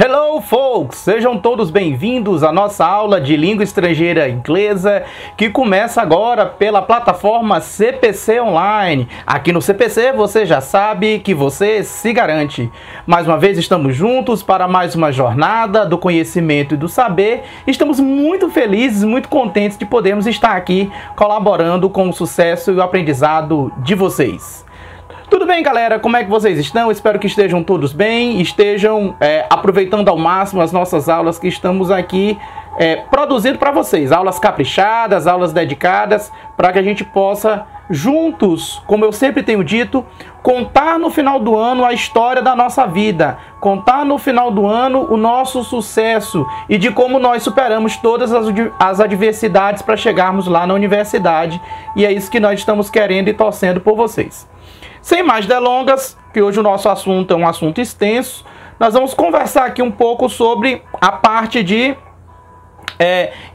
Hello folks! Sejam todos bem-vindos à nossa aula de língua estrangeira inglesa, que começa agora pela plataforma CPC Online. Aqui no CPC você já sabe que você se garante. Mais uma vez estamos juntos para mais uma jornada do conhecimento e do saber. Estamos muito felizes, muito contentes de podermos estar aqui colaborando com o sucesso e o aprendizado de vocês. Tudo bem, galera? Como é que vocês estão? Espero que estejam todos bem, estejam aproveitando ao máximo as nossas aulas que estamos aqui produzindo para vocês. Aulas caprichadas, aulas dedicadas, para que a gente possa, juntos, como eu sempre tenho dito, contar no final do ano a história da nossa vida, contar no final do ano o nosso sucesso e de como nós superamos todas as adversidades para chegarmos lá na universidade. E é isso que nós estamos querendo e torcendo por vocês. Sem mais delongas, que hoje o nosso assunto é um assunto extenso, nós vamos conversar aqui um pouco sobre a parte de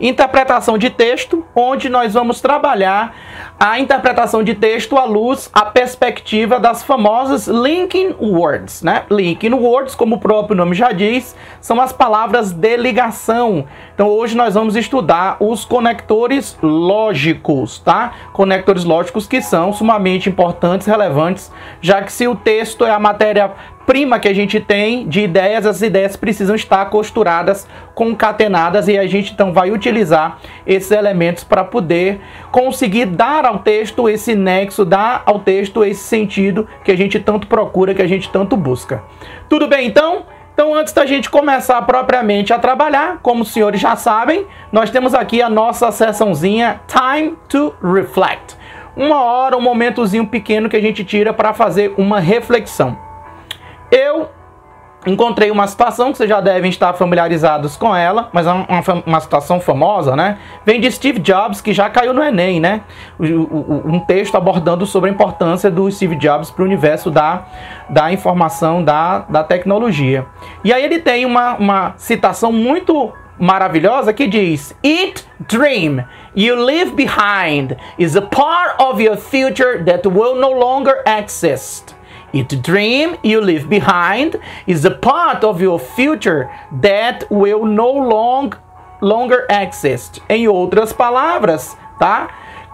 interpretação de texto, onde nós vamos trabalhar a interpretação de texto à luz, à perspectiva das famosas linking words, né? Linking words, como o próprio nome já diz, são as palavras de ligação. Então hoje nós vamos estudar os conectores lógicos, tá? Conectores lógicos que são sumamente importantes, relevantes, já que se o texto é a matéria-prima que a gente tem de ideias, as ideias precisam estar costuradas, concatenadas, e a gente então vai utilizar esses elementos para poder conseguir dar ao texto esse nexo, dar ao texto esse sentido que a gente tanto procura, que a gente tanto busca. Tudo bem, então? Então, antes da gente começar propriamente a trabalhar, como os senhores já sabem, nós temos aqui a nossa sessãozinha Time to Reflect. Uma hora, um momentozinho pequeno que a gente tira para fazer uma reflexão. Eu encontrei uma situação que vocês já devem estar familiarizados com ela, mas é uma situação famosa, né? Vem de Steve Jobs, que já caiu no Enem, né? Um texto abordando sobre a importância do Steve Jobs para o universo da informação, da tecnologia. E aí ele tem uma citação muito maravilhosa que diz: Each dream you leave behind is a part of your future that will no longer exist. Each dream you leave behind is a part of your future that will no longer exist. Em outras palavras, tá?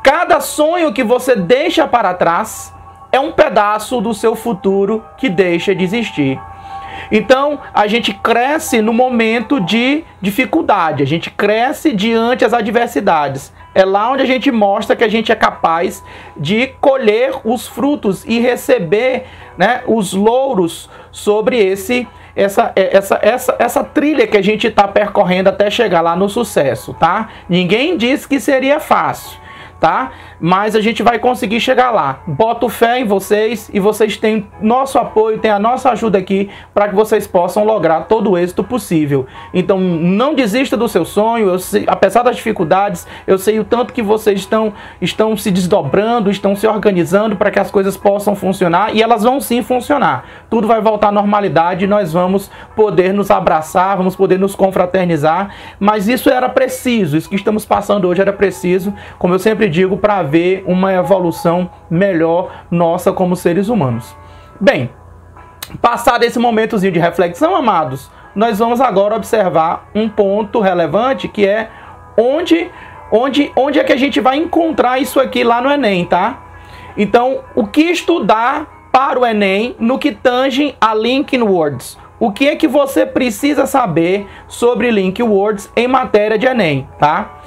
Cada sonho que você deixa para trás é um pedaço do seu futuro que deixa de existir. Então, a gente cresce no momento de dificuldade, a gente cresce diante das adversidades. É lá onde a gente mostra que a gente é capaz de colher os frutos e receber, né, os louros sobre essa trilha que a gente está percorrendo até chegar lá no sucesso, tá? Ninguém disse que seria fácil, tá? Mas a gente vai conseguir chegar lá. Boto fé em vocês e vocês têm nosso apoio, têm a nossa ajuda aqui para que vocês possam lograr todo o êxito possível. Então não desista do seu sonho. Eu sei, apesar das dificuldades, eu sei o tanto que vocês estão se desdobrando, estão se organizando para que as coisas possam funcionar, e elas vão sim funcionar. Tudo vai voltar à normalidade e nós vamos poder nos abraçar, vamos poder nos confraternizar, mas isso era preciso, isso que estamos passando hoje era preciso, como eu sempre digo, para ver uma evolução melhor nossa como seres humanos. Bem, passado esse momentozinho de reflexão, amados, nós vamos agora observar um ponto relevante, que é onde é que a gente vai encontrar isso aqui lá no Enem, tá? Então, o que estudar para o Enem no que tange a linking words? O que é que você precisa saber sobre linking words em matéria de Enem, tá?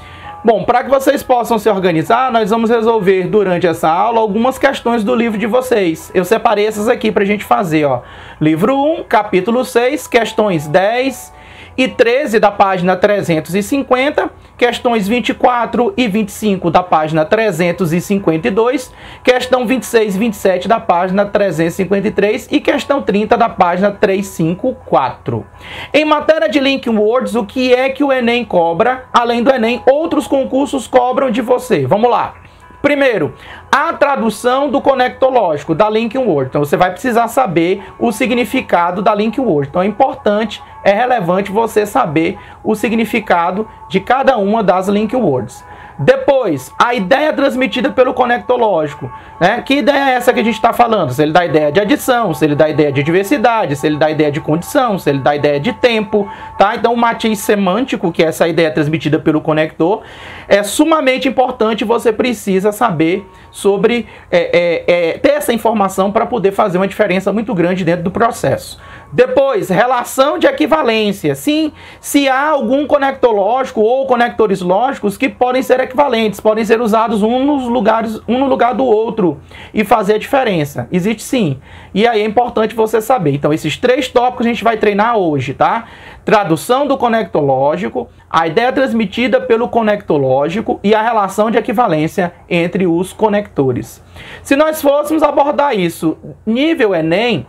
Bom, para que vocês possam se organizar, nós vamos resolver durante essa aula algumas questões do livro de vocês. Eu separei essas aqui para a gente fazer, ó. Livro 1, capítulo 6, questões 10 e 13 da página 350, questões 24 e 25 da página 352, questão 26 e 27 da página 353 e questão 30 da página 354. Em matéria de linking words, o que é que o Enem cobra? Além do Enem, outros concursos cobram de você. Vamos lá. Primeiro, a tradução do conector lógico, da linking word. Então você vai precisar saber o significado da linking word. Então é importante, é relevante você saber o significado de cada uma das linking words. Depois, a ideia transmitida pelo conectológico, né? Que ideia é essa que a gente está falando? Se ele dá ideia de adição, se ele dá ideia de diversidade, se ele dá ideia de condição, se ele dá ideia de tempo, tá? Então, o matiz semântico, que é essa ideia transmitida pelo conector, é sumamente importante. Você precisa saber sobre, ter essa informação para poder fazer uma diferença muito grande dentro do processo. Depois, relação de equivalência. Sim, se há algum conector lógico ou conectores lógicos que podem ser equivalentes, podem ser usados um no lugar do outro e fazer a diferença. Existe sim. E aí é importante você saber. Então, esses 3 tópicos a gente vai treinar hoje, tá? Tradução do conector lógico, a ideia transmitida pelo conector lógico e a relação de equivalência entre os conectores. Se nós fôssemos abordar isso nível Enem,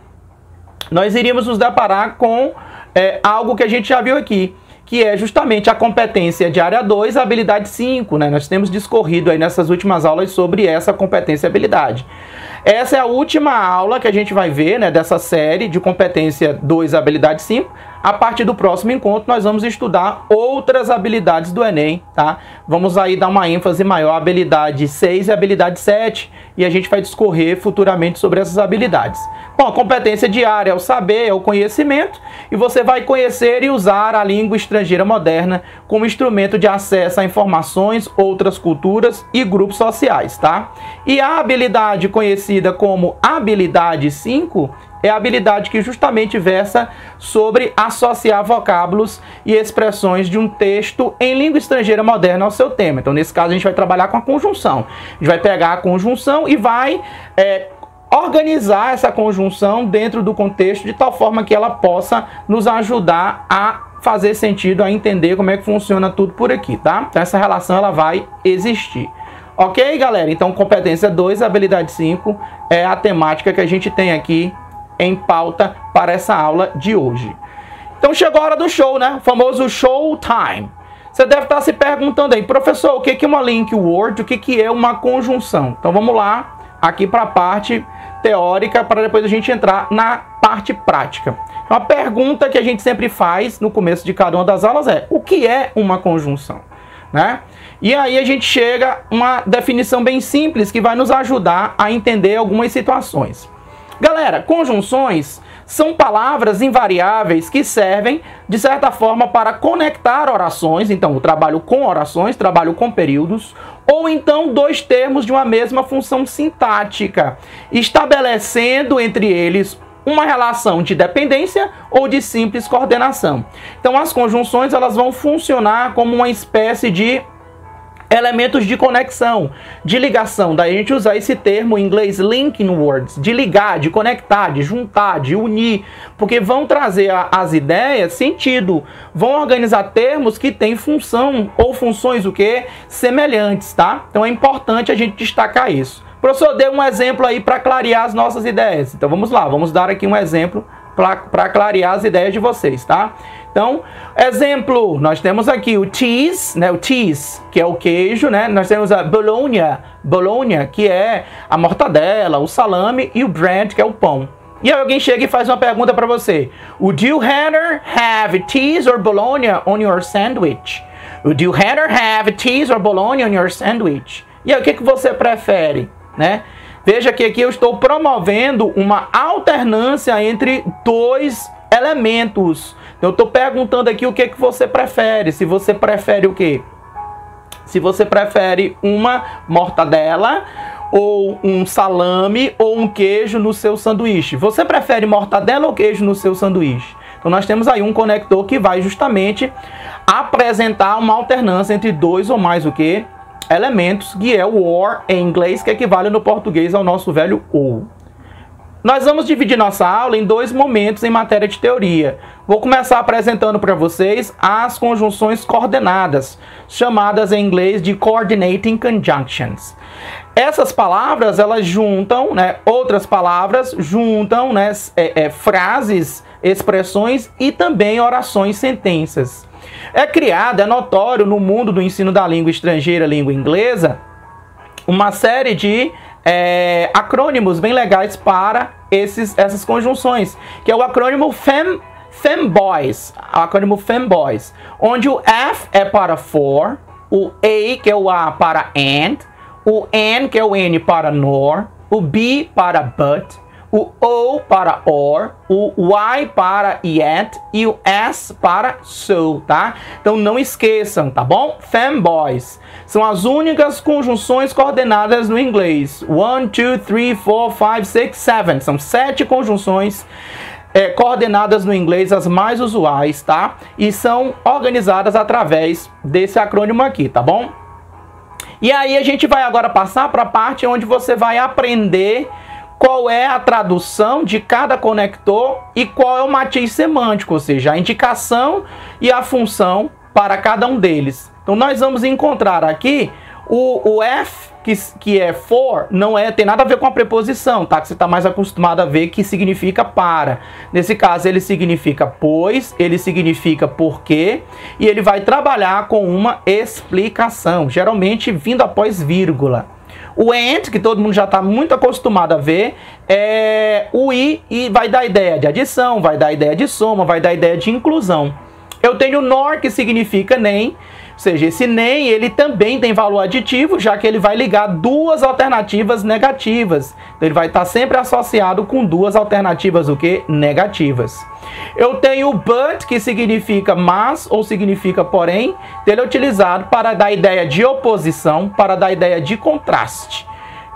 nós iríamos nos deparar com algo que a gente já viu aqui, que é justamente a competência de área 2, a habilidade 5, né? Nós temos discorrido aí nessas últimas aulas sobre essa competência e habilidade. Essa é a última aula que a gente vai ver, né, dessa série de competência 2, habilidade 5. A partir do próximo encontro, nós vamos estudar outras habilidades do Enem, tá? Vamos aí dar uma ênfase maior à habilidade 6 e habilidade 7, e a gente vai discorrer futuramente sobre essas habilidades. Bom, a competência diária é o saber, é o conhecimento, e você vai conhecer e usar a língua estrangeira moderna como instrumento de acesso a informações, outras culturas e grupos sociais, tá? E a habilidade conhecida como habilidade 5 é a habilidade que justamente versa sobre associar vocábulos e expressões de um texto em língua estrangeira moderna ao seu tema. Então, nesse caso, a gente vai trabalhar com a conjunção. A gente vai pegar a conjunção e vai organizar essa conjunção dentro do contexto de tal forma que ela possa nos ajudar a fazer sentido, a entender como é que funciona tudo por aqui, tá? Então, essa relação ela vai existir. Ok, galera? Então, competência 2, habilidade 5 é a temática que a gente tem aqui em pauta para essa aula de hoje. Então chegou a hora do show, né? O famoso show time. Você deve estar se perguntando aí, professor, o que é uma link word? O que é uma conjunção? Então vamos lá, aqui para a parte teórica, para depois a gente entrar na parte prática. Uma pergunta que a gente sempre faz no começo de cada uma das aulas é: o que é uma conjunção? Né? E aí a gente chega a uma definição bem simples que vai nos ajudar a entender algumas situações. Galera, conjunções são palavras invariáveis que servem, de certa forma, para conectar orações. Então, eu trabalho com orações, trabalho com períodos, ou então 2 termos de uma mesma função sintática, estabelecendo entre eles uma relação de dependência ou de simples coordenação. Então, as conjunções elas vão funcionar como uma espécie de elementos de conexão, de ligação. Daí a gente usa esse termo em inglês linking words, de ligar, de conectar, de juntar, de unir, porque vão trazer as ideias sentido, vão organizar termos que têm função ou funções o que semelhantes, tá? Então é importante a gente destacar isso. Professor, dê um exemplo aí para clarear as nossas ideias. Então vamos lá, vamos dar aqui um exemplo para clarear as ideias de vocês, tá? Então, exemplo, nós temos aqui o cheese, né? O cheese, que é o queijo, né? Nós temos a bologna, que é a mortadela, o salame, e o bread, que é o pão. E aí alguém chega e faz uma pergunta para você: Would you rather have cheese or bologna on your sandwich? Would you rather have cheese or bologna on your sandwich? E aí o que você prefere, né? Veja que aqui eu estou promovendo uma alternância entre 2 elementos. Eu estou perguntando aqui o que você prefere. Se você prefere o quê? Se você prefere uma mortadela, ou um salame, ou um queijo no seu sanduíche. Você prefere mortadela ou queijo no seu sanduíche? Então nós temos aí um conector que vai justamente apresentar uma alternância entre 2 ou mais o quê? Elementos, que é o or em inglês, que equivale no português ao nosso velho ou. Nós vamos dividir nossa aula em 2 momentos em matéria de teoria. Vou começar apresentando para vocês as conjunções coordenadas, chamadas em inglês de coordinating conjunctions. Essas palavras, elas juntam, né, outras palavras, juntam, né, frases, expressões e também orações, sentenças. É criado, é notório no mundo do ensino da língua estrangeira, língua inglesa, uma série de acrônimos bem legais para essas conjunções, que é o acrônimo FEMBOYS, onde o F é para for, o A, que é o A para and, o N, que é o N para nor, o B para but, o O para or, o Y para yet e o S para so, tá? Então não esqueçam, tá bom? Femboys são as únicas conjunções coordenadas no inglês. 1, 2, 3, 4, 5, 6, 7. São 7 conjunções coordenadas no inglês, as mais usuais, tá? E são organizadas através desse acrônimo aqui, tá bom? E aí a gente vai agora passar para a parte onde você vai aprender qual é a tradução de cada conector e qual é o matiz semântico, ou seja, a indicação e a função para cada um deles. Então nós vamos encontrar aqui o F, que é for, tem nada a ver com a preposição, tá? Que você está mais acostumado a ver que significa para. Nesse caso ele significa pois, ele significa porque, e ele vai trabalhar com uma explicação, geralmente vindo após vírgula. O and, que todo mundo já está muito acostumado a ver, é o e vai dar ideia de adição, vai dar ideia de soma, vai dar ideia de inclusão. Eu tenho nor, que significa nem, ou seja, esse nem ele também tem valor aditivo, já que ele vai ligar duas alternativas negativas. Então ele vai estar sempre associado com duas alternativas o quê? Negativas. Eu tenho o but, que significa mas ou significa porém. Ele é utilizado para dar ideia de oposição, para dar ideia de contraste.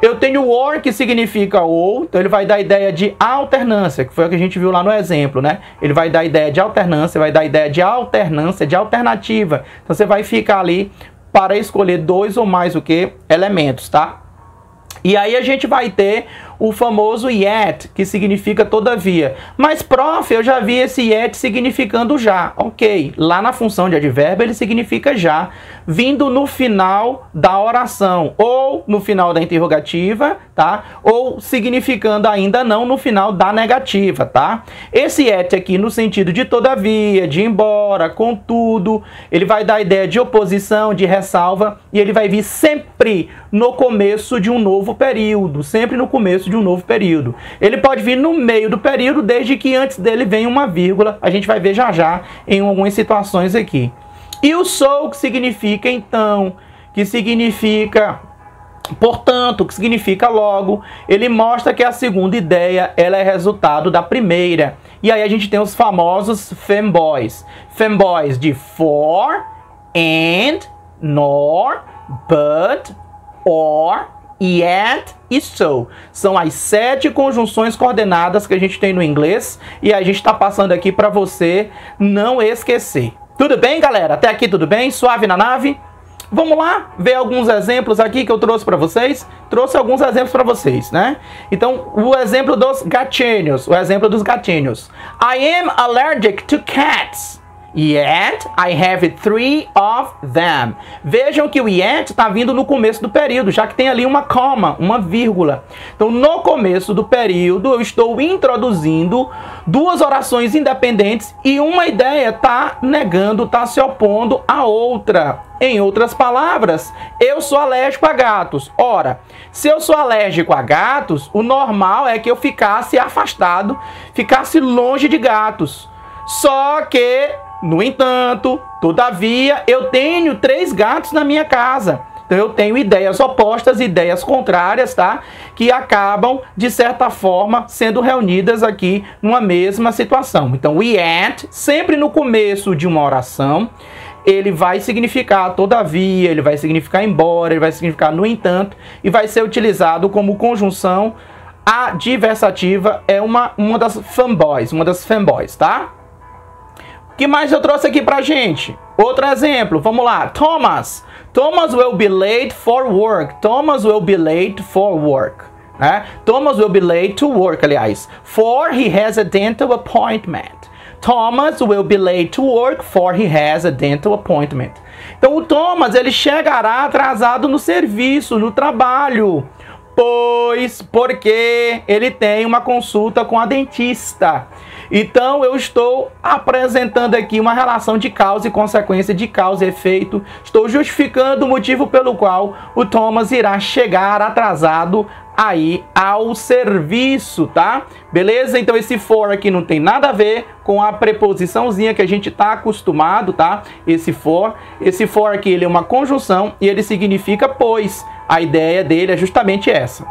Eu tenho o or, que significa ou, então ele vai dar ideia de alternância, que foi o que a gente viu lá no exemplo, né? Ele vai dar ideia de alternância, vai dar ideia de alternância, de alternativa. Então você vai ficar ali para escolher dois ou mais o que? Elementos, tá? E aí a gente vai ter o famoso yet, que significa todavia. Mas, prof, eu já vi esse yet significando já. Ok, lá na função de advérbio ele significa já, vindo no final da oração, ou no final da interrogativa, tá? Ou significando ainda não no final da negativa, tá? Esse yet aqui no sentido de todavia, de embora, contudo, ele vai dar a ideia de oposição, de ressalva, e ele vai vir sempre no começo de um novo período, sempre no começo de um novo período. Ele pode vir no meio do período, desde que antes dele venha uma vírgula. A gente vai ver já já em algumas situações aqui. E o so, que significa então, que significa portanto, que significa logo, ele mostra que a segunda ideia ela é resultado da primeira. E aí a gente tem os famosos femboys. Femboys de for, and, nor, but, or, yet e so. São as 7 conjunções coordenadas que a gente tem no inglês e a gente está passando aqui para você não esquecer. Tudo bem, galera? Até aqui tudo bem? Suave na nave? Vamos lá ver alguns exemplos aqui que eu trouxe para vocês. Trouxe alguns exemplos para vocês, né? Então, o exemplo dos gatinhos. O exemplo dos gatinhos. I am allergic to cats. Yet I have 3 of them. Vejam que o yet está vindo no começo do período, já que tem ali uma coma, uma vírgula. Então, no começo do período, eu estou introduzindo duas orações independentes e uma ideia está negando, está se opondo à outra. Em outras palavras, eu sou alérgico a gatos. Ora, se eu sou alérgico a gatos, o normal é que eu ficasse afastado, ficasse longe de gatos. Só que, no entanto, todavia, eu tenho 3 gatos na minha casa. Então eu tenho ideias opostas, ideias contrárias, tá? Que acabam, de certa forma, sendo reunidas aqui numa mesma situação. Então o yet, sempre no começo de uma oração, ele vai significar todavia, ele vai significar embora, ele vai significar no entanto, e vai ser utilizado como conjunção adversativa, é uma das femboys, tá? O que mais eu trouxe aqui pra gente? Outro exemplo, vamos lá. Thomas will be late for work. Thomas will be late for work. Né? Thomas will be late to work, aliás. For he has a dental appointment. Thomas will be late to work for he has a dental appointment. Então o Thomas, ele chegará atrasado no serviço, no trabalho. Porque ele tem uma consulta com a dentista. Então eu estou apresentando aqui uma relação de causa e consequência, de causa e efeito. Estou justificando o motivo pelo qual o Thomas irá chegar atrasado aí ao serviço, tá? Beleza? Então esse for aqui não tem nada a ver com a preposiçãozinha que a gente tá acostumado, tá? Esse for aqui, ele é uma conjunção e ele significa pois. A ideia dele é justamente essa.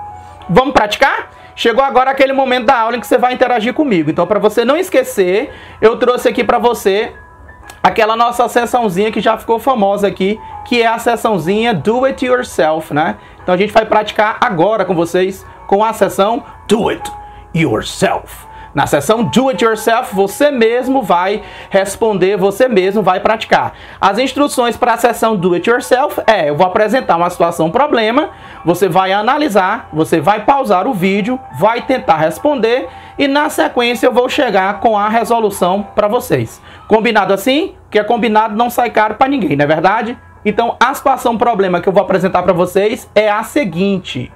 Vamos praticar? Chegou agora aquele momento da aula em que você vai interagir comigo. Então, para você não esquecer, eu trouxe aqui para você aquela nossa sessãozinha que já ficou famosa aqui, que é a sessãozinha Do It Yourself, né? Então a gente vai praticar agora com vocês com a sessão Do It Yourself. Na sessão Do It Yourself, você mesmo vai responder, você mesmo vai praticar. As instruções para a sessão Do It Yourself eu vou apresentar uma situação, problema, você vai analisar, você vai pausar o vídeo, vai tentar responder e na sequência eu vou chegar com a resolução para vocês. Combinado assim? Que é combinado não sai caro para ninguém, não é verdade? Então a situação, problema que eu vou apresentar para vocês é a seguinte: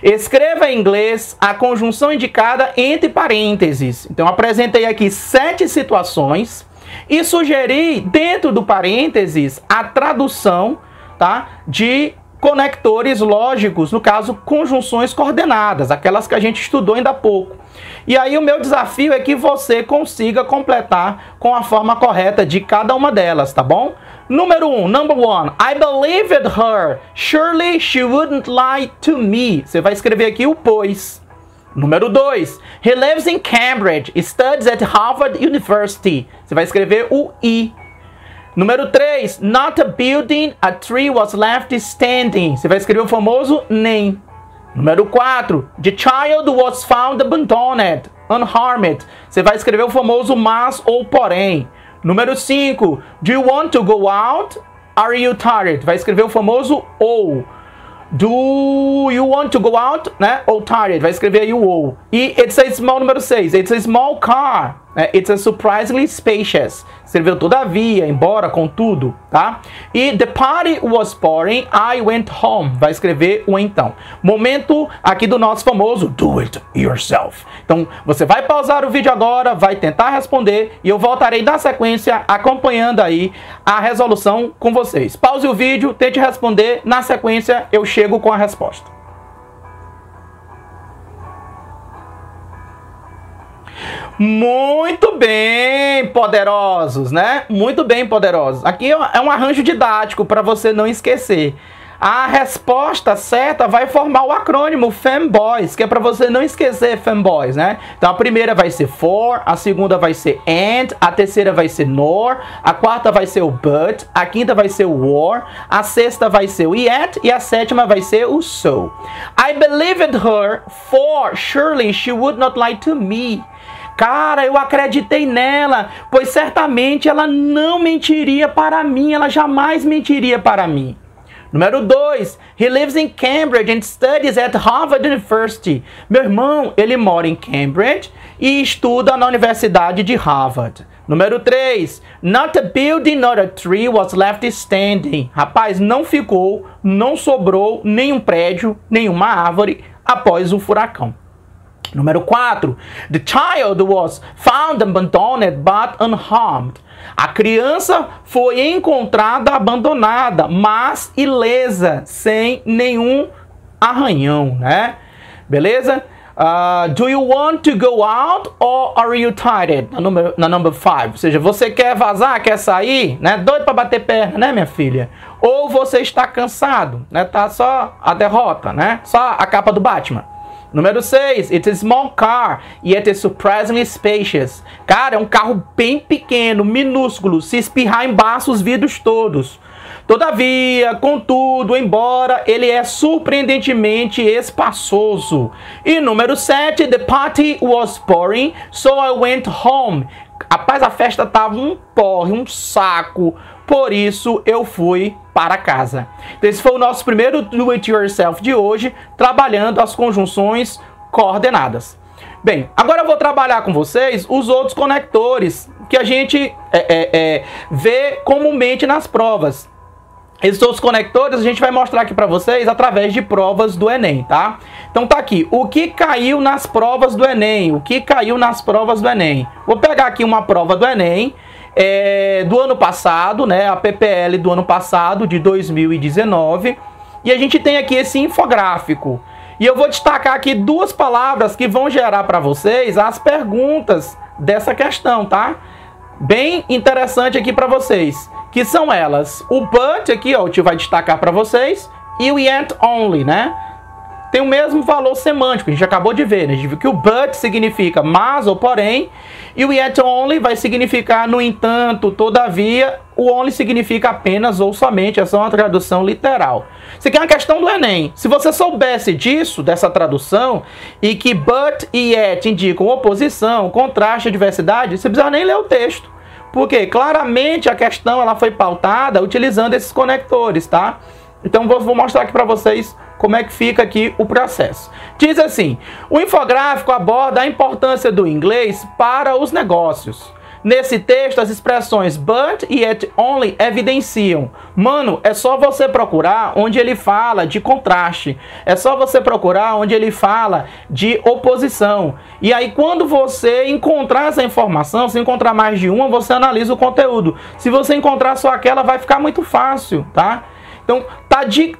escreva em inglês a conjunção indicada entre parênteses. Então apresentei aqui 7 situações e sugeri dentro do parênteses a tradução, tá, de conectores lógicos, no caso conjunções coordenadas, aquelas que a gente estudou ainda há pouco. E aí o meu desafio é que você consiga completar com a forma correta de cada uma delas, tá bom? Número 1, number 1, I believed her, surely she wouldn't lie to me. Você vai escrever aqui o pois. Número 2, he lives in Cambridge, studies at Harvard University. Você vai escrever o I. Número 3, not a building, a tree was left standing. Você vai escrever o famoso nem. Número 4, the child was found abandoned, unharmed. Você vai escrever o famoso mas ou porém. Número 5, do you want to go out? Are you tired? Vai escrever o famoso ou. Do you want to go out? Né? Ou tired. Vai escrever aí o ou. E it's a small, número 6. It's a small car. It's a surprisingly spacious. Escreveu todavia, embora, contudo, tá? E the party was boring, I went home. Vai escrever o então. Momento aqui do nosso famoso Do It Yourself. Então, você vai pausar o vídeo agora, vai tentar responder e eu voltarei na sequência acompanhando aí a resolução com vocês. Pause o vídeo, tente responder, na sequência eu chego com a resposta. Muito bem, poderosos, né? Muito bem, poderosos. Aqui é um arranjo didático para você não esquecer. A resposta certa vai formar o acrônimo Femboys, que é para você não esquecer Femboys, né? Então a primeira vai ser for, a segunda vai ser and, a terceira vai ser nor, a quarta vai ser o but, a quinta vai ser o or, a sexta vai ser o yet e a sétima vai ser o so. I believed her, for surely she would not lie to me. Cara, eu acreditei nela, pois certamente ela não mentiria para mim, ela jamais mentiria para mim. Número 2, he lives in Cambridge and studies at Harvard University. Meu irmão, ele mora em Cambridge e estuda na Universidade de Harvard. Número 3, not a building, not a tree was left standing. Rapaz, não ficou, não sobrou nenhum prédio, nenhuma árvore após o furacão. Número 4, the child was found abandoned but unharmed. A criança foi encontrada abandonada, mas ilesa, sem nenhum arranhão, né? Beleza? Do you want to go out or are you tired? Na number 5. Ou seja, você quer vazar, quer sair, né? Doido para bater perna, né, minha filha? Ou você está cansado, né? Tá só a derrota, né? Só a capa do Batman. Número 6, it's a small car, yet it's surprisingly spacious. Cara, é um carro bem pequeno, minúsculo, se espirrar embaixo os vidros todos. Todavia, contudo, embora, ele é surpreendentemente espaçoso. E número 7, the party was boring, so I went home. Rapaz, a festa tava um porre, um saco, por isso eu fui para casa. Então, esse foi o nosso primeiro Do It Yourself de hoje, trabalhando as conjunções coordenadas. Bem, agora eu vou trabalhar com vocês os outros conectores que a gente vê comumente nas provas. Esses outros conectores a gente vai mostrar aqui para vocês através de provas do Enem, tá? Então tá aqui, o que caiu nas provas do Enem, o que caiu nas provas do Enem. Vou pegar aqui uma prova do Enem, do ano passado, né, a PPL do ano passado, de 2019, e a gente tem aqui esse infográfico. E eu vou destacar aqui duas palavras que vão gerar para vocês as perguntas dessa questão, tá? Bem interessante aqui para vocês, que são elas. O but aqui, ó, o tio vai destacar para vocês, e o yet only, né? Tem o mesmo valor semântico, a gente acabou de ver, né? A gente viu que o but significa mas ou porém, e o yet only vai significar no entanto, todavia. O only significa apenas ou somente, essa é uma tradução literal. Isso aqui é uma questão do Enem. Se você soubesse disso, dessa tradução, e que but e yet indicam oposição, contraste, diversidade, você não precisa nem ler o texto. Porque claramente a questão ela foi pautada utilizando esses conectores, tá? Então vou mostrar aqui para vocês como é que fica aqui o processo. Diz assim: o infográfico aborda a importância do inglês para os negócios. Nesse texto, as expressões but e yet only evidenciam. Mano, é só você procurar onde ele fala de contraste. É só você procurar onde ele fala de oposição. E aí, quando você encontrar essa informação, se encontrar mais de uma, você analisa o conteúdo. Se você encontrar só aquela, vai ficar muito fácil, tá? Então,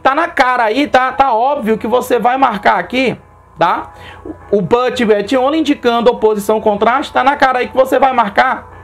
tá na cara aí, tá óbvio que você vai marcar aqui, tá? O but e yet only indicando oposição, contraste, tá na cara aí que você vai marcar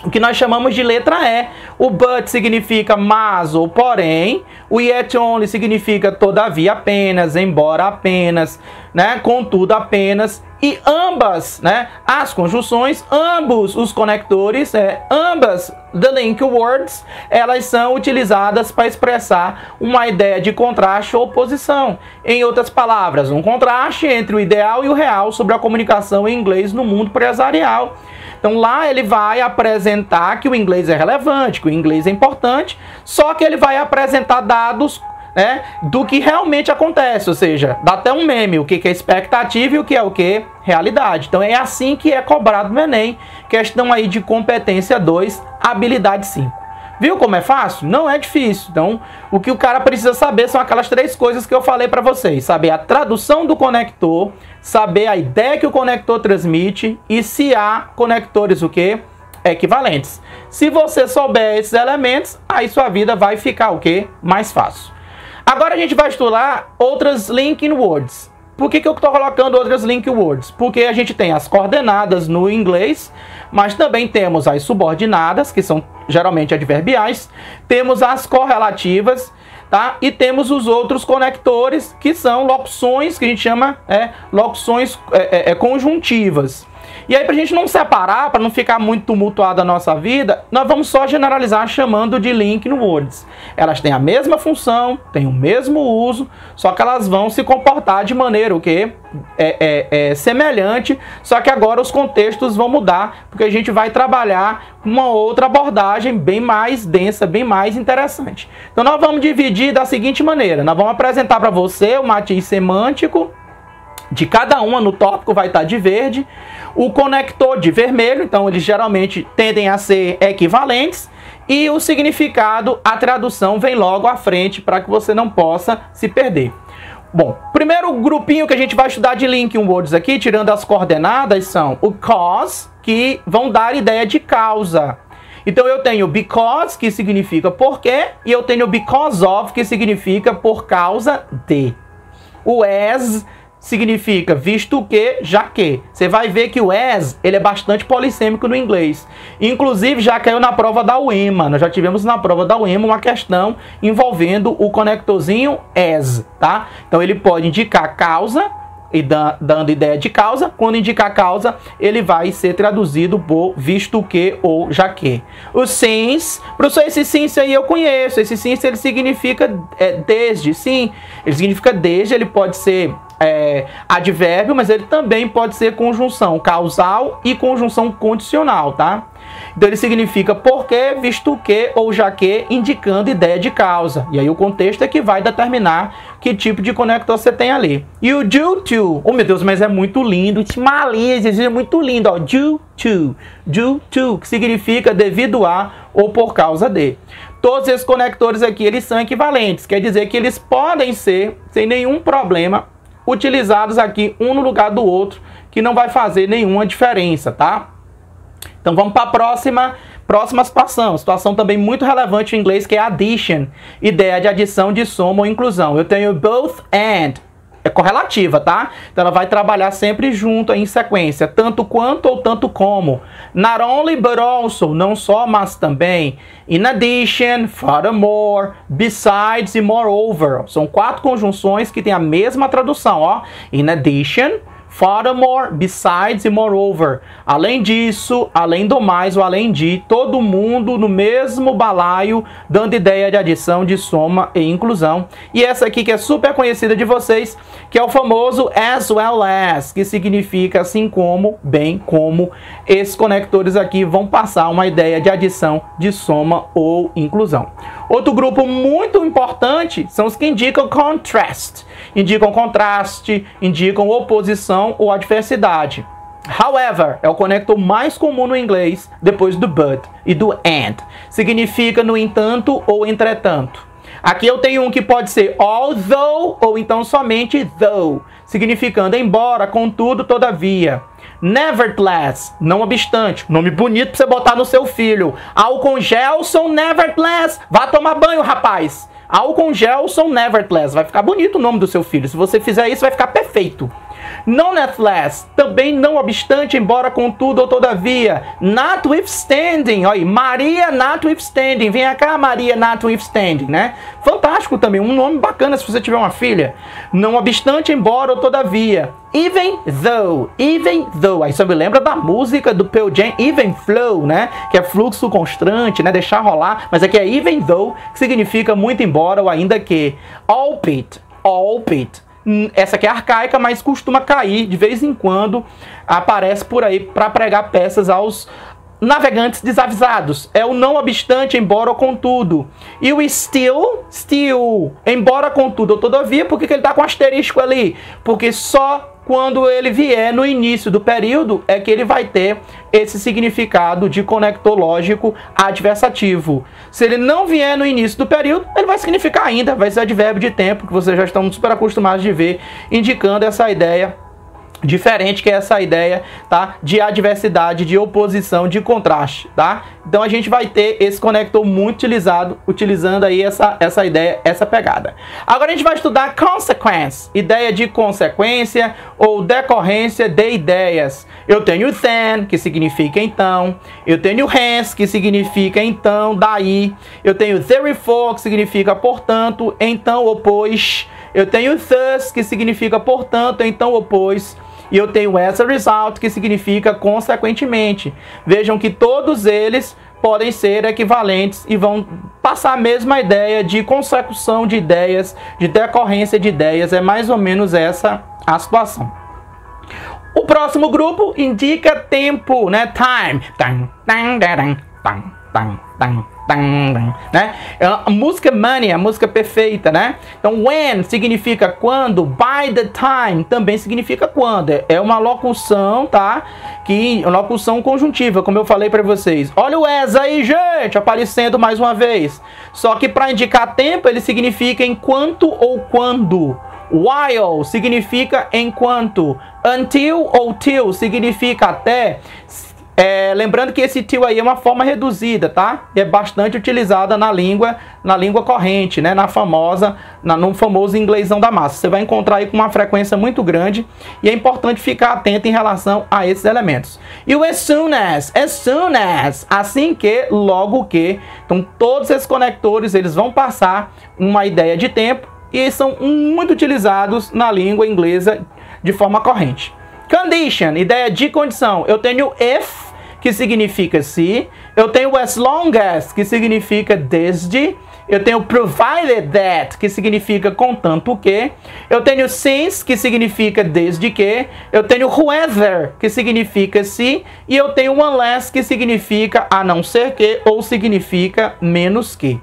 o que nós chamamos de letra E. O but significa mas ou porém, o yet only significa todavia apenas, embora apenas, né? Contudo apenas, e ambas, né? As conjunções, ambos os conectores, ambas the link words, elas são utilizadas para expressar uma ideia de contraste ou oposição. Em outras palavras, um contraste entre o ideal e o real sobre a comunicação em inglês no mundo empresarial. Então lá ele vai apresentar que o inglês é relevante, que o inglês é importante, só que ele vai apresentar dados, né, do que realmente acontece, ou seja, dá até um meme, o que é expectativa e o que é o que? Realidade. Então é assim que é cobrado no Enem, questão aí de competência 2, habilidade 5. Viu como é fácil? Não é difícil. Então, o que o cara precisa saber são aquelas três coisas que eu falei para vocês. Saber a tradução do conector, saber a ideia que o conector transmite e se há conectores o quê? Equivalentes. Se você souber esses elementos, aí sua vida vai ficar o quê? Mais fácil. Agora a gente vai estudar outras linking words. Por que eu estou colocando outras link words? Porque a gente tem as coordenadas no inglês, mas também temos as subordinadas, que são geralmente adverbiais, temos as correlativas, tá? E temos os outros conectores, que são locuções, que a gente chama locuções conjuntivas. E aí, para a gente não separar, para não ficar muito tumultuada a nossa vida, nós vamos só generalizar chamando de linking words. Elas têm a mesma função, têm o mesmo uso, só que elas vão se comportar de maneira o quê? Semelhante, só que agora os contextos vão mudar, porque a gente vai trabalhar uma outra abordagem bem mais densa, bem mais interessante. Então nós vamos dividir da seguinte maneira: nós vamos apresentar para você o matiz semântico de cada uma, no tópico vai estar de verde, o conector de vermelho, então eles geralmente tendem a ser equivalentes, e o significado, a tradução vem logo à frente para que você não possa se perder. Bom, primeiro grupinho que a gente vai estudar de linking words aqui, tirando as coordenadas, são o cause, que vão dar ideia de causa. Então eu tenho because, que significa porquê, e eu tenho because of, que significa por causa de. O as significa visto que, já que. Você vai ver que o as, ele é bastante polissêmico no inglês. Inclusive, já caiu na prova da UEMA. Nós já tivemos na prova da UEMA uma questão envolvendo o conectorzinho as, tá? Então, ele pode indicar causa, e dando ideia de causa. Quando indicar causa, ele vai ser traduzido por visto que ou já que. O since, professor, esse since aí eu conheço. Esse since, ele significa desde, sim. Ele significa desde, ele pode ser advérbio, mas ele também pode ser conjunção causal e conjunção condicional, tá? Então ele significa porque, visto que ou já que, indicando ideia de causa. E aí o contexto é que vai determinar que tipo de conector você tem ali. E o due to, oh meu Deus, mas é muito lindo, é muito lindo, ó, due to, que significa devido a ou por causa de. Todos esses conectores aqui, eles são equivalentes, quer dizer que eles podem ser, sem nenhum problema, utilizados aqui um no lugar do outro, que não vai fazer nenhuma diferença, tá? Então vamos para a próxima situação também muito relevante em inglês, que é addition, ideia de adição, de soma ou inclusão. Eu tenho both and, é correlativa, tá? Então ela vai trabalhar sempre junto em sequência, tanto quanto ou tanto como. Not only but also, não só, mas também. In addition, furthermore, besides e moreover. São 4 conjunções que têm a mesma tradução, ó. In addition, furthermore, besides e moreover. Além disso, além do mais ou além de, todo mundo no mesmo balaio, dando ideia de adição, de soma e inclusão. E essa aqui que é super conhecida de vocês, que é o famoso as well as, que significa assim como, bem como. Esses conectores aqui vão passar uma ideia de adição, de soma ou inclusão. Outro grupo muito importante são os que indicam contrast. Indicam contraste, indicam oposição ou adversidade. However, é o conector mais comum no inglês, depois do but e do and. Significa no entanto ou entretanto. Aqui eu tenho um que pode ser although ou então somente though, significando embora, contudo, todavia. Nevertheless, não obstante, nome bonito pra você botar no seu filho. Álcool Gelson, nevertheless, vá tomar banho, rapaz. Álcool Gelson, nevertheless, vai ficar bonito o nome do seu filho. Se você fizer isso, vai ficar perfeito. Nonetheless, também não obstante, embora, contudo ou todavia. Notwithstanding, olha aí, Maria notwithstanding, vem cá Maria notwithstanding, né? Fantástico também, um nome bacana se você tiver uma filha. Não obstante, embora ou todavia. Even though, aí só me lembra da música do Pearl Jam, Even Flow, né? Que é fluxo constante, né? Deixar rolar, mas aqui é even though, que significa muito embora ou ainda que. Albeit. Essa aqui é arcaica, mas costuma cair de vez em quando, aparece por aí para pregar peças aos navegantes desavisados. É o não obstante, embora ou contudo. E o still, embora contudo ou todavia, por que ele está com asterisco ali? Porque só quando ele vier no início do período é que ele vai ter esse significado de conector lógico adversativo. Se ele não vier no início do período, ele vai significar ainda, vai ser advérbio de tempo, que vocês já estão super acostumados de ver, indicando essa ideia diferente, que é essa ideia, tá, de adversidade, de oposição, de contraste, tá? Então a gente vai ter esse conector muito utilizado, utilizando aí essa ideia, essa pegada. Agora a gente vai estudar consequence, ideia de consequência ou decorrência de ideias. Eu tenho then, que significa então. Eu tenho hence, que significa então, daí. Eu tenho therefore, que significa portanto, então ou pois. Eu tenho thus, que significa portanto, então ou pois. E eu tenho as a result, que significa consequentemente. Vejam que todos eles podem ser equivalentes e vão passar a mesma ideia de consecução de ideias, de decorrência de ideias. É mais ou menos essa a situação. O próximo grupo indica tempo, né? Time. Né? A música Money, a música perfeita, né? Então, when significa quando, by the time também significa quando. É uma locução, tá? Uma locução conjuntiva, como eu falei para vocês. Olha o as aí, gente, aparecendo mais uma vez. Só que para indicar tempo, ele significa enquanto ou quando. While significa enquanto. Until ou till significa até. Lembrando que esse till aí é uma forma reduzida, tá? É bastante utilizada na língua corrente, né? No famoso inglêsão da massa. Você vai encontrar aí com uma frequência muito grande e é importante ficar atento em relação a esses elementos. E o as soon as, assim que, logo que. Então todos esses conectores, eles vão passar uma ideia de tempo e são muito utilizados na língua inglesa de forma corrente. Condition, ideia de condição. Eu tenho if, que significa se. Eu tenho as long as, que significa desde. Eu tenho provided that, que significa contanto que. Eu tenho since, que significa desde que. Eu tenho whether, que significa se. E eu tenho unless, que significa a não ser que, ou significa menos que.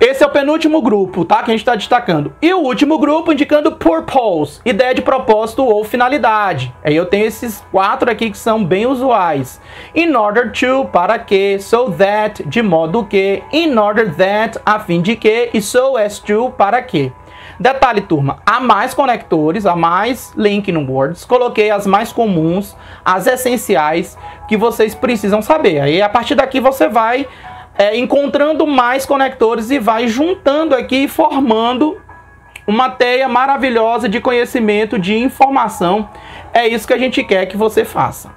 Esse é o penúltimo grupo, tá? Que a gente está destacando. E o último grupo indicando purpose, ideia de propósito ou finalidade. Aí eu tenho esses 4 aqui que são bem usuais. In order to, para que. So that, de modo que. In order that, a fim de que. E so as to, para que. Detalhe, turma, há mais conectores, há mais linking words. Coloquei as mais comuns, as essenciais, que vocês precisam saber. Aí a partir daqui você vai encontrando mais conectores e vai juntando aqui, formando uma teia maravilhosa de conhecimento, de informação. É isso que a gente quer que você faça.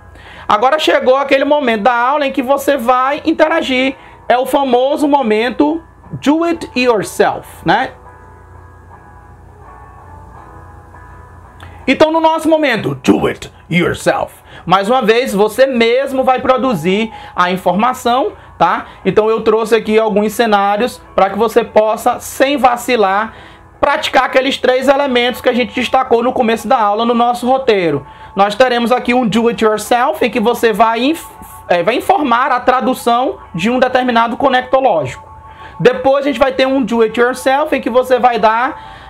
Agora chegou aquele momento da aula em que você vai interagir. É o famoso momento do it yourself, né? Então, no nosso momento, do it yourself, mais uma vez, você mesmo vai produzir a informação, tá? Então, eu trouxe aqui alguns cenários para que você possa, sem vacilar, praticar aqueles 3 elementos que a gente destacou no começo da aula no nosso roteiro. Nós teremos aqui um do it yourself, em que você vai informar a tradução de um determinado conectológico. Depois a gente vai ter um do it yourself, em que você vai dar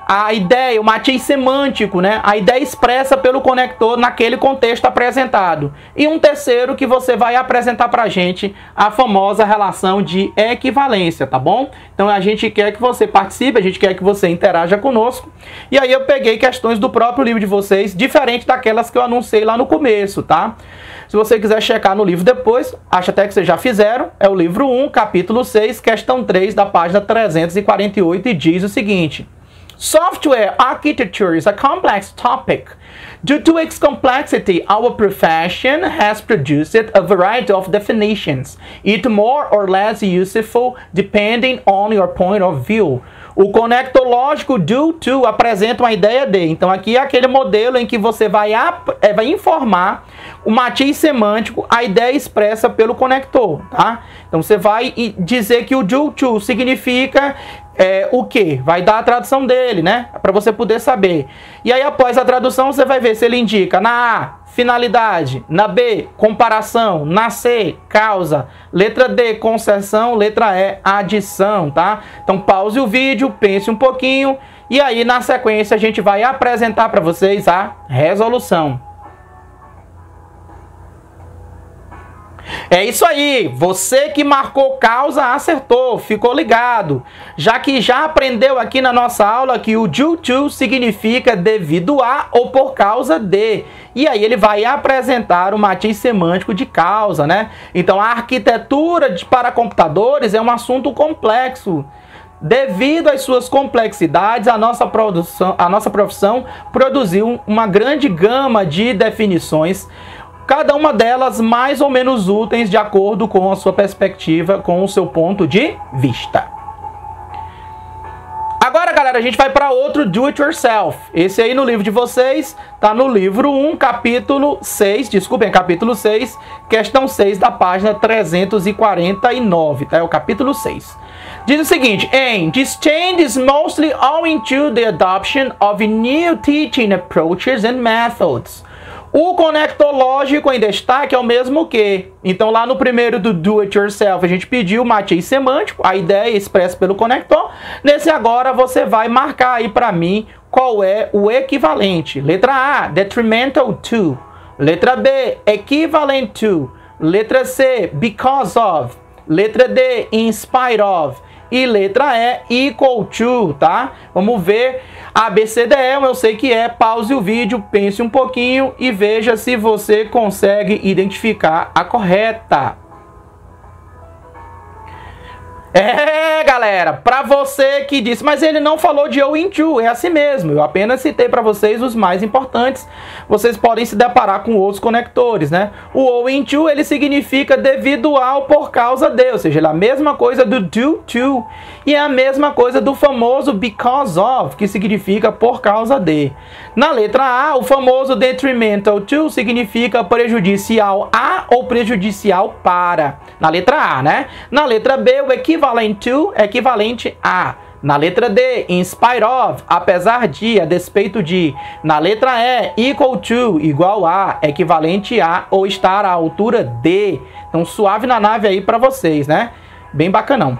a ideia, o matiz semântico, né? A ideia expressa pelo conector naquele contexto apresentado. E um terceiro que você vai apresentar pra gente a famosa relação de equivalência, tá bom? Então a gente quer que você participe, a gente quer que você interaja conosco. E aí eu peguei questões do próprio livro de vocês, diferente daquelas que eu anunciei lá no começo, tá? Se você quiser checar no livro depois, acho até que vocês já fizeram, é o livro 1, capítulo 6, questão 3, da página 348, e diz o seguinte: Software architecture is a complex topic. Due to its complexity, our profession has produced a variety of definitions, each more or less useful depending on your point of view. O conector lógico due to apresenta uma ideia de. Então aqui é aquele modelo em que você vai informar o matiz semântico, a ideia expressa pelo conector, tá? Então você vai dizer que o due to significa o que? Vai dar a tradução dele, né? Para você poder saber. E aí após a tradução você vai ver se ele indica na A, finalidade, na B, comparação, na C, causa, letra D, concessão, letra E, adição, tá? Então pause o vídeo, pense um pouquinho e aí na sequência a gente vai apresentar para vocês a resolução. É isso aí, você que marcou causa acertou, ficou ligado. Já que já aprendeu aqui na nossa aula que o due to significa devido a ou por causa de. E aí ele vai apresentar o matiz semântico de causa, né? Então a arquitetura para computadores é um assunto complexo. Devido às suas complexidades, a nossa profissão produziu uma grande gama de definições, cada uma delas mais ou menos úteis de acordo com a sua perspectiva, com o seu ponto de vista. Agora, galera, a gente vai para outro do it yourself. Esse aí no livro de vocês tá no livro 1, capítulo 6, capítulo 6, questão 6 da página 349, tá? É o capítulo 6. Diz o seguinte: this change is mostly owing to the adoption of new teaching approaches and methods. O conector lógico em destaque é o mesmo que. Então lá no primeiro do it yourself a gente pediu o matiz semântico, a ideia expressa pelo conector. Nesse agora você vai marcar aí para mim qual é o equivalente. Letra A, detrimental to. Letra B, equivalent to. Letra C, because of. Letra D, in spite of. E letra E, equal to, tá? Vamos ver. A, B, C, D, E, eu sei que é. Pause o vídeo, pense um pouquinho e veja se você consegue identificar a correta. Galera, pra você que disse, mas ele não falou de owing to, é assim mesmo, eu apenas citei pra vocês os mais importantes. Vocês podem se deparar com outros conectores, né? O owing to, ele significa devido ao, por causa de, ou seja, ele é a mesma coisa do due to, e é a mesma coisa do famoso because of, que significa por causa de. Na letra A, o famoso detrimental to significa prejudicial a ou prejudicial para, na letra A, né? Na letra B, o equivalent to é equivalente a. Na letra D, in spite of, apesar de, a despeito de. Na letra E, equal to, igual a, equivalente a ou estar à altura de. Então suave na nave aí para vocês, né? Bem bacanão.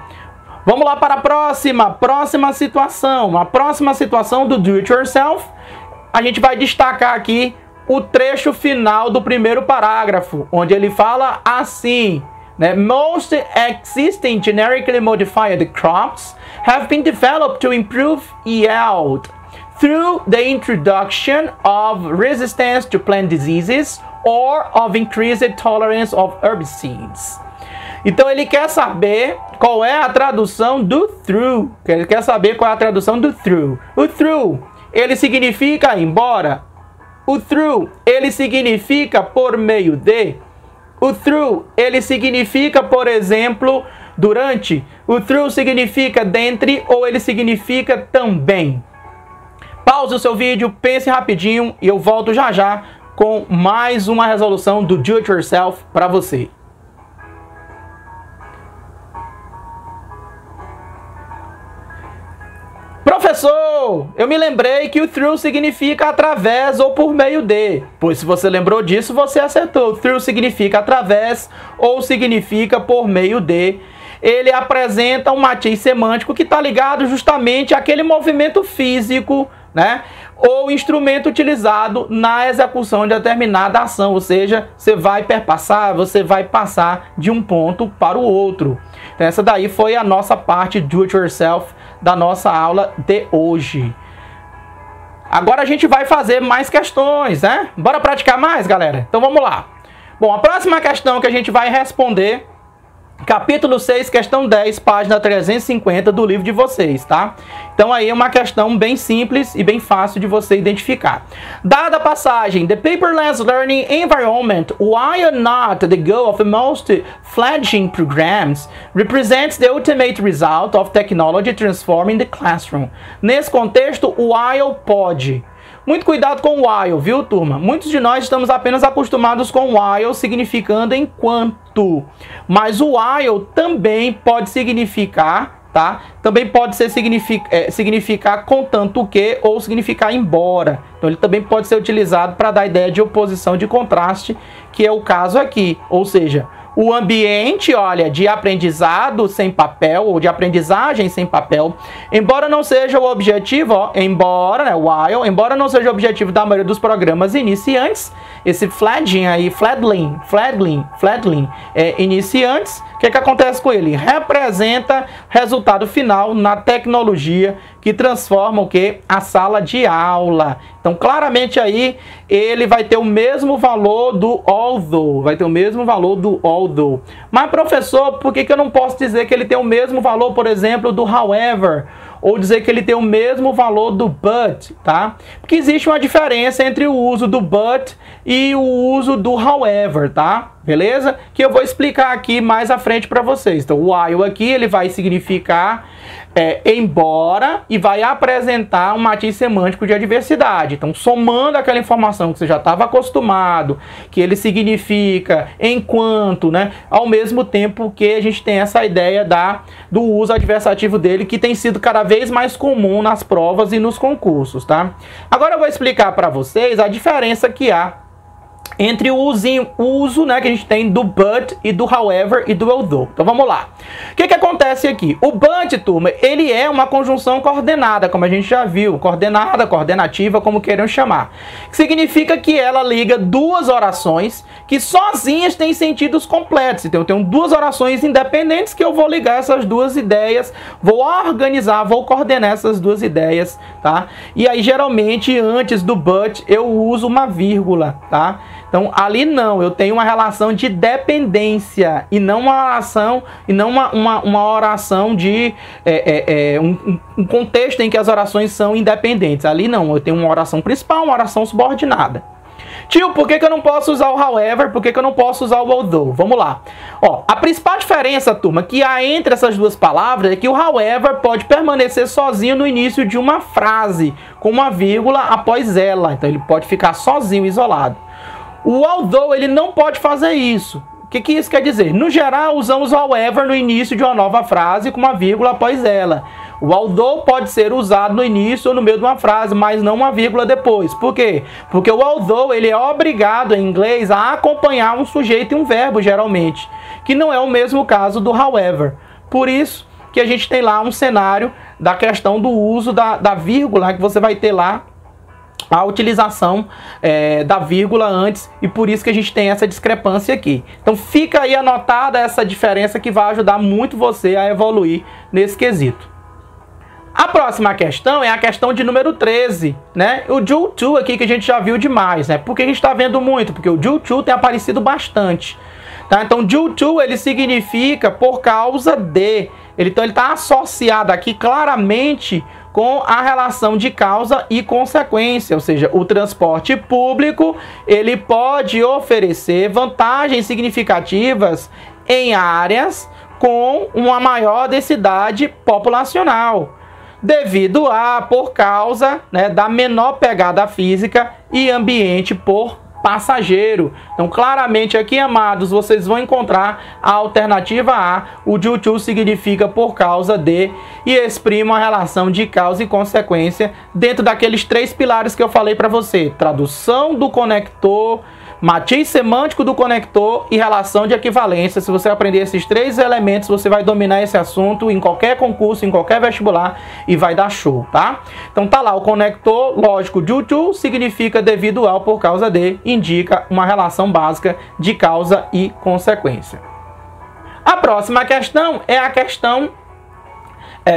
Vamos lá para a próxima situação. A próxima situação do do it yourself, a gente vai destacar aqui o trecho final do primeiro parágrafo, onde ele fala assim, né? Most existing generically modified crops have been developed to improve yield through the introduction of resistance to plant diseases or of increased tolerance of herbicides. Então ele quer saber qual é a tradução do through. Ele quer saber qual é a tradução do through. O through, ele significa embora. O through, ele significa por meio de. O through, ele significa, por exemplo, durante. O through significa dentre ou ele significa também. Pause o seu vídeo, pense rapidinho e eu volto já já com mais uma resolução do Do It Yourself para você. Professor, eu me lembrei que o through significa através ou por meio de. Pois se você lembrou disso, você acertou. Through significa através ou significa por meio de. Ele apresenta um matiz semântico que está ligado justamente àquele movimento físico, né? Ou instrumento utilizado na execução de determinada ação. Ou seja, você vai perpassar, você vai passar de um ponto para o outro. Então, essa daí foi a nossa parte Do It Yourself da nossa aula de hoje. Agora a gente vai fazer mais questões, né? Bora praticar mais, galera? Então vamos lá. Bom, a próxima questão que a gente vai responder, capítulo 6, questão 10, página 350 do livro de vocês, tá? Então aí é uma questão bem simples e bem fácil de você identificar. Dada a passagem, the paperless learning environment, while not the goal of most fledgling programs, represents the ultimate result of technology transforming the classroom. Nesse contexto, o while pode. Muito cuidado com o while, viu, turma? Muitos de nós estamos apenas acostumados com while significando enquanto. Mas o while também pode significar, tá? Também pode ser significar contanto que ou significar embora. Então ele também pode ser utilizado para dar a ideia de oposição de contraste, que é o caso aqui. Ou seja, o ambiente, olha, de aprendizado sem papel, ou de aprendizagem sem papel, embora não seja o objetivo, ó, embora, né, while, embora não seja o objetivo da maioria dos programas iniciantes, esse fledgling aí, fledgling, iniciantes, o que acontece com ele? Representa resultado final na tecnologia que transforma o que? A sala de aula. Então, claramente aí, ele vai ter o mesmo valor do although. Vai ter o mesmo valor do although. Mas, professor, por que eu não posso dizer que ele tem o mesmo valor, por exemplo, do however? Ou dizer que ele tem o mesmo valor do but, tá? Porque existe uma diferença entre o uso do but e o uso do however, tá? Beleza? Que eu vou explicar aqui mais à frente para vocês. Então, o while aqui, ele vai significar embora e vai apresentar um matiz semântico de adversidade. Então, somando aquela informação que você já estava acostumado, que ele significa enquanto, né? Ao mesmo tempo que a gente tem essa ideia do uso adversativo dele, que tem sido cada vez mais comum nas provas e nos concursos, tá? Agora eu vou explicar para vocês a diferença que há entre o uso, né, que a gente tem do but e do however e do although. Então vamos lá. O que acontece aqui? O but, turma, ele é uma conjunção coordenada, como a gente já viu. Coordenada, coordenativa, como queiram chamar. Que significa que ela liga duas orações que sozinhas têm sentidos completos. Então eu tenho duas orações independentes que eu vou ligar essas duas ideias, vou organizar, vou coordenar essas duas ideias, tá? E aí geralmente antes do but eu uso uma vírgula, tá? Então, ali não, eu tenho uma relação de dependência e não uma oração, uma oração de um contexto em que as orações são independentes. Ali não, eu tenho uma oração principal, uma oração subordinada. Tio, por que eu não posso usar o however? Por que eu não posso usar o although? Vamos lá. Ó, a principal diferença, turma, que há entre essas duas palavras é que o however pode permanecer sozinho no início de uma frase, com uma vírgula após ela. Então, ele pode ficar sozinho, isolado. O although, ele não pode fazer isso. O que isso quer dizer? No geral, usamos however no início de uma nova frase com uma vírgula após ela. O although pode ser usado no início ou no meio de uma frase, mas não uma vírgula depois. Por quê? Porque o although, ele é obrigado em inglês a acompanhar um sujeito e um verbo, geralmente, que não é o mesmo caso do however. Por isso que a gente tem lá um cenário da questão do uso da vírgula, que você vai ter lá a utilização da vírgula antes, e por isso que a gente tem essa discrepância aqui. Então fica aí anotada essa diferença que vai ajudar muito você a evoluir nesse quesito. A próxima questão é a questão de número 13, né? O do to aqui que a gente já viu demais, né? Por que a gente está vendo muito? Porque o do to tem aparecido bastante. tá? Então, due to, ele significa por causa de. Então, ele está associado aqui claramente com a relação de causa e consequência, ou seja, o transporte público, ele pode oferecer vantagens significativas em áreas com uma maior densidade populacional, devido a, por causa, né, da menor pegada física e ambiente por passageiro. Então, claramente aqui, amados, vocês vão encontrar a alternativa A. O due to significa por causa de e exprime uma relação de causa e consequência dentro daqueles 3 pilares que eu falei para você: tradução do conector, matiz semântico do conector e relação de equivalência. Se você aprender esses 3 elementos, você vai dominar esse assunto em qualquer concurso, em qualquer vestibular e vai dar show, tá? Então tá lá, o conector, lógico, due to significa devido ao, por causa de, indica uma relação básica de causa e consequência. A próxima questão é a questão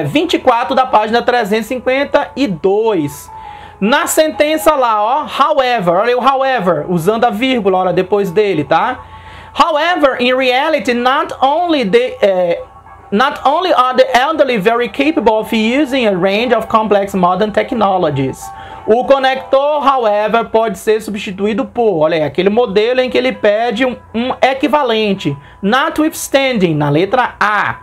24 da página 352. Na sentença lá, ó, however, olha aí o however, usando a vírgula, olha, depois dele, tá? However, in reality, not only are the elderly very capable of using a range of complex modern technologies. O conector, however, pode ser substituído por, olha aí, aquele modelo em que ele pede um equivalente. Notwithstanding, na letra A.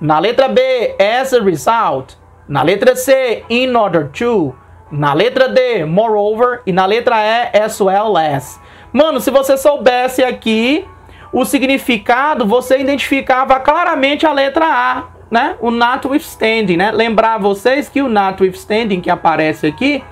Na letra B, as a result. Na letra C, in order to. Na letra D, moreover, e na letra E, as well as. Mano, se você soubesse aqui o significado, você identificava claramente a letra A, né? O notwithstanding, né? Lembrar vocês que o notwithstanding que aparece aqui,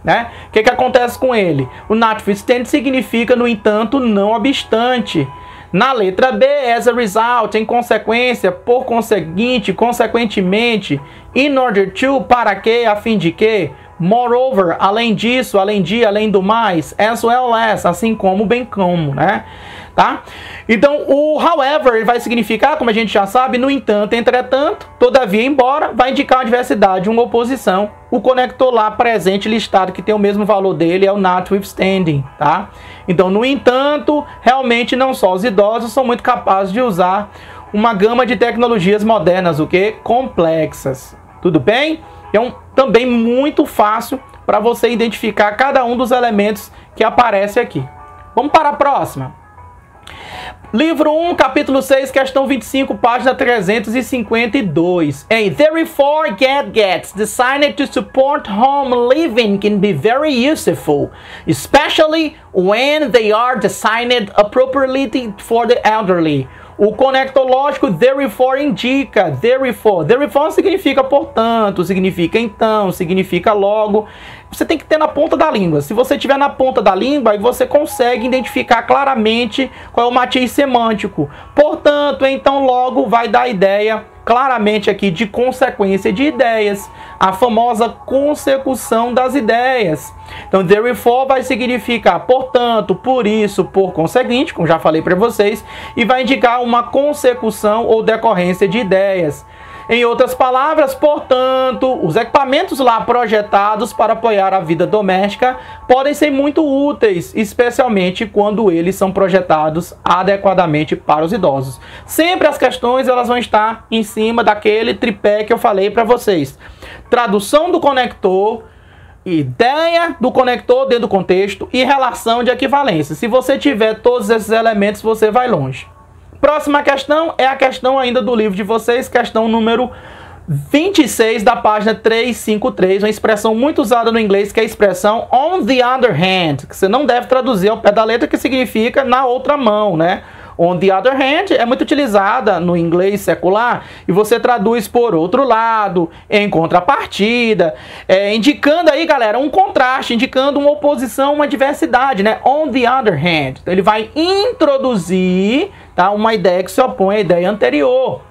né? O que acontece com ele? O notwithstanding significa, no entanto, não obstante. Na letra B, as a result, em consequência, por conseguinte, consequentemente. In order to, para que, a fim de que. Moreover, além disso, além de, além do mais. As well as, assim como, bem como, né? Tá? Então, o however vai significar, como a gente já sabe, no entanto, entretanto, todavia, embora, vai indicar uma diversidade, uma oposição. O conector lá presente listado, que tem o mesmo valor dele, é o notwithstanding, tá? Então, no entanto, realmente não só os idosos são muito capazes de usar uma gama de tecnologias modernas, o que? Complexas. Tudo bem? Então, também muito fácil para você identificar cada um dos elementos que aparece aqui. Vamos para a próxima. Livro 1, capítulo 6, questão 25, página 352. Therefore, gadgets designed to support home living can be very useful, especially when they are designed appropriately for the elderly. O conector lógico, therefore, indica, therefore significa portanto, significa então, significa logo. Você tem que ter na ponta da língua. Se você tiver na ponta da língua, aí você consegue identificar claramente qual é o matiz semântico. Portanto, então, logo vai dar a ideia claramente aqui de consequência de ideias, a famosa consecução das ideias. Então, therefore vai significar portanto, por isso, por conseguinte, como já falei para vocês, e vai indicar uma consecução ou decorrência de ideias. Em outras palavras, portanto, os equipamentos lá projetados para apoiar a vida doméstica podem ser muito úteis, especialmente quando eles são projetados adequadamente para os idosos. Sempre as questões elas vão estar em cima daquele tripé que eu falei para vocês. Tradução do conector, ideia do conector dentro do contexto e relação de equivalência. Se você tiver todos esses elementos, você vai longe. Próxima questão é a questão ainda do livro de vocês, questão número 26 da página 353, uma expressão muito usada no inglês, que é a expressão on the other hand, que você não deve traduzir ao pé da letra, que significa na outra mão, né? On the other hand é muito utilizada no inglês secular e você traduz por outro lado, em contrapartida, indicando aí, galera, um contraste, indicando uma oposição, uma diversidade, né? On the other hand. Então, ele vai introduzir, tá, uma ideia que se opõe à ideia anterior.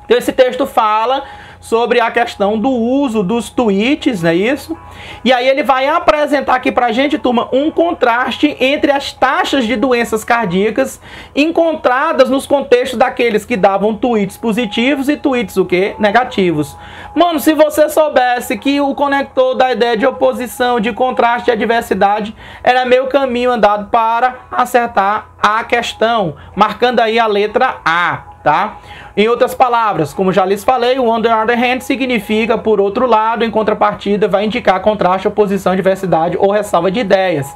Então, esse texto fala sobre a questão do uso dos tweets, não é isso? E aí ele vai apresentar aqui pra gente, turma, um contraste entre as taxas de doenças cardíacas encontradas nos contextos daqueles que davam tweets positivos e tweets o quê? Negativos. Mano, se você soubesse que o conector da ideia de oposição, de contraste e adversidade era meio caminho andado para acertar a questão, marcando aí a letra A, tá? Em outras palavras, como já lhes falei, o on the other hand significa por outro lado, em contrapartida, vai indicar contraste, oposição, diversidade ou ressalva de ideias.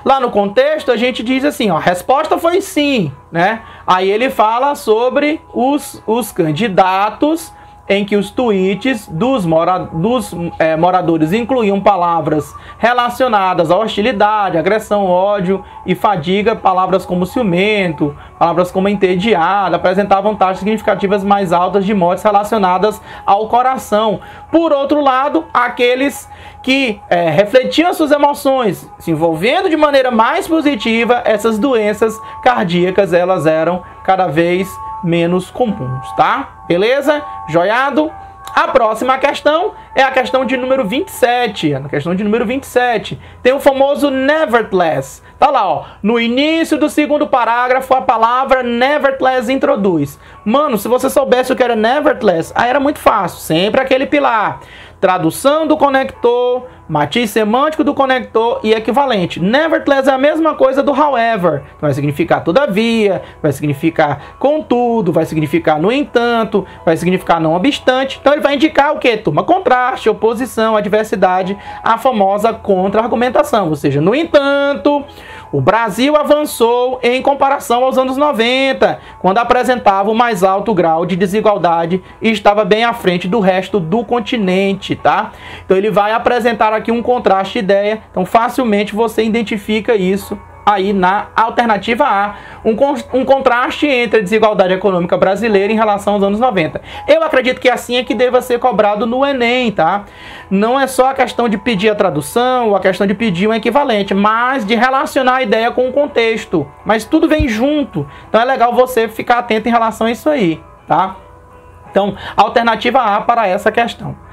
Lá no contexto, a gente diz assim, ó, a resposta foi sim, né? Aí ele fala sobre os candidatos em que os tweets dos moradores incluíam palavras relacionadas à hostilidade, agressão, ódio e fadiga, palavras como ciumento, palavras como entediado, apresentavam taxas significativas mais altas de mortes relacionadas ao coração. Por outro lado, aqueles que refletiam suas emoções, se envolvendo de maneira mais positiva, essas doenças cardíacas, elas eram cada vez menos comuns, tá? Beleza? Joiado? A próxima questão é a questão de número 27. A questão de número 27. Tem o famoso nevertheless. Tá lá, ó. No início do segundo parágrafo, a palavra nevertheless introduz. Mano, se você soubesse o que era nevertheless, aí era muito fácil. Sempre aquele pilar. Tradução do conector, matiz semântico do conector e equivalente. Nevertheless é a mesma coisa do however. Vai significar todavia, vai significar contudo, vai significar no entanto, vai significar não obstante. Então ele vai indicar o que, turma? Contraste, oposição, adversidade, a famosa contra-argumentação. Ou seja, no entanto, o Brasil avançou em comparação aos anos 90, quando apresentava o mais alto grau de desigualdade e estava bem à frente do resto do continente, tá? Então ele vai apresentar aqui um contraste de ideia, então facilmente você identifica isso aí na alternativa A, um contraste entre a desigualdade econômica brasileira em relação aos anos 90. Eu acredito que assim é que deva ser cobrado no Enem, tá? Não é só a questão de pedir a tradução ou a questão de pedir um equivalente, mas de relacionar a ideia com o contexto. Mas tudo vem junto, então é legal você ficar atento em relação a isso aí, tá? Então, alternativa A para essa questão.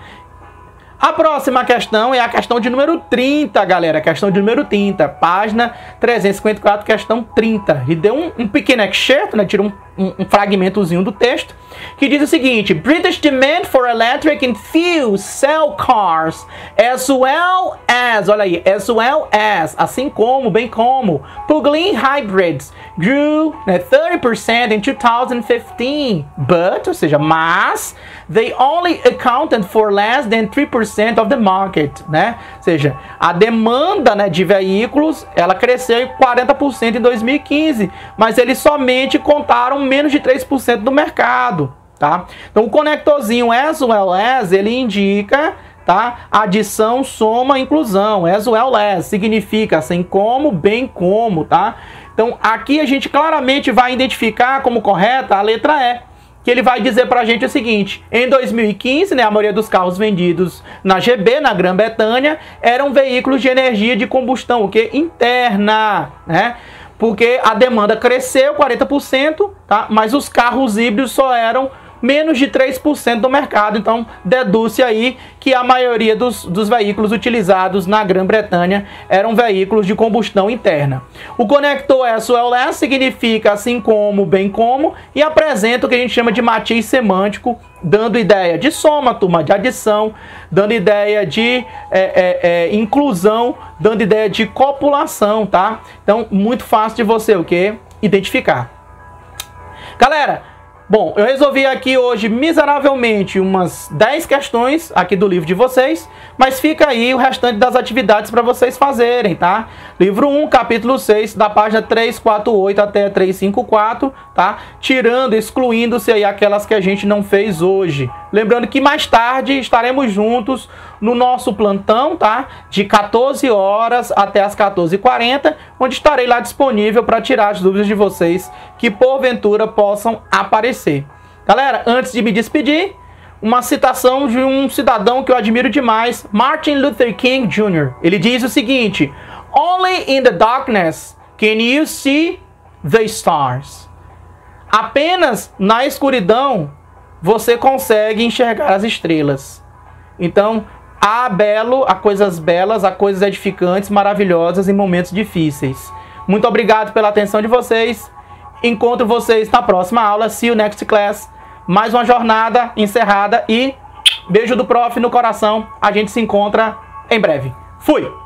A próxima questão é a questão de número 30, galera. Questão de número 30, página 354, questão 30. E deu um pequeno excerto, né? Tira um fragmentozinho do texto, que diz o seguinte: British demand for electric and fuel cell cars, as well as, olha aí, as well as, assim como, bem como, plug-in hybrids grew, né, 30% in 2015, but, ou seja, mas, they only accounted for less than 3% of the market, né? Ou seja, a demanda, né, de veículos, ela cresceu em 40% em 2015, mas eles somente contaram menos de 3% do mercado, tá? Então o conectorzinho as well as, ele indica, tá, adição, soma, inclusão. As well as significa assim como, bem como, tá? Então aqui a gente claramente vai identificar como correta a letra E, que ele vai dizer pra gente o seguinte: em 2015, né, a maioria dos carros vendidos na GB, na Grã-Bretanha, eram veículos de energia de combustão, o que? Interna, né? Porque a demanda cresceu 40%, tá? Mas os carros híbridos só eram menos de 3% do mercado. Então, deduz-se aí que a maioria dos veículos utilizados na Grã-Bretanha eram veículos de combustão interna. O conector as well as significa assim como, bem como, e apresenta o que a gente chama de matiz semântico, dando ideia de soma, turma, de adição, dando ideia de inclusão, dando ideia de copulação, tá? Então, muito fácil de você o quê? Identificar. Galera, bom, eu resolvi aqui hoje miseravelmente umas 10 questões aqui do livro de vocês, mas fica aí o restante das atividades para vocês fazerem, tá? Livro 1, capítulo 6, da página 348 até 354, tá? Tirando, excluindo-se aí aquelas que a gente não fez hoje. Lembrando que mais tarde estaremos juntos no nosso plantão, tá? De 14 horas até as 14h40, onde estarei lá disponível para tirar as dúvidas de vocês que porventura possam aparecer. Galera, antes de me despedir, uma citação de um cidadão que eu admiro demais, Martin Luther King Jr. Ele diz o seguinte: Only in the darkness can you see the stars. Apenas na escuridão você consegue enxergar as estrelas. Então, há coisas belas, há coisas edificantes, maravilhosas em momentos difíceis. Muito obrigado pela atenção de vocês. Encontro vocês na próxima aula. See you next class. Mais uma jornada encerrada e beijo do prof no coração. A gente se encontra em breve. Fui!